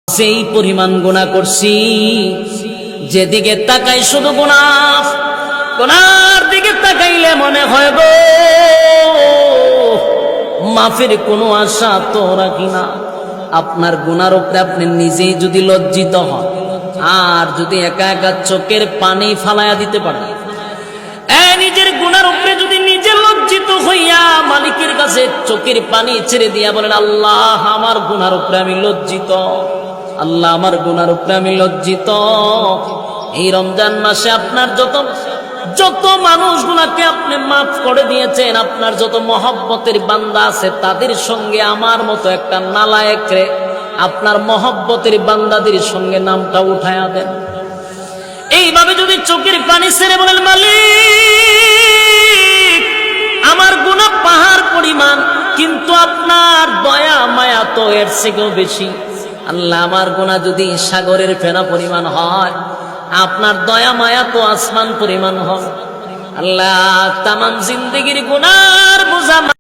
সেই পরিমাণ গুনাহ করছি, যেদিকে তাকাই শুধু গুনাহ, গুনার দিকে তাকাইলে মনে হয় গো মাফের কোনো আশা তো রাখি না। আপনার গুনার উপরে আপনি নিজেই যদি লজ্জিত হন, আর যদি একা একা চোখের পানি ফালাইয়া দিতে পারেন, নিজের গুনার উপরে যদি নিজে লজ্জিত হইয়া মালিকের কাছে চোখের পানি ছেড়ে দিয়া বলেন, আল্লাহ আমার গুনার উপরে আমি লজ্জিত, আল্লাহ আমার গুনার উপরে আমি লজ্জিত। এই রমজান মাসে আপনার যত মানুষগুলাকে আপনি মাফ করে দিয়েছেন, আপনার যত মহব্বতের বান্দা আছে, তাদের সঙ্গে আমার মতো একটা নালায়েকরে আপনার মহব্বতের বান্দাদের সঙ্গে নামটা উঠায়া দেন। এইভাবে যদি চোখের পানি ছেড়ে বলেন, মালিক আমার গুনাহ পাহাড় পরিমাণ, কিন্তু আপনার দয়া মায়া তো এর থেকেও বেশি। আল্লাহ আমার গুনাহ যদি সাগরের ফেনা পরিমাণ হয়, আপনার দয়া মায়া তো আসমান পরিমাণ হয়। আল্লাহ তামাম জিন্দেগির গুনার বোঝা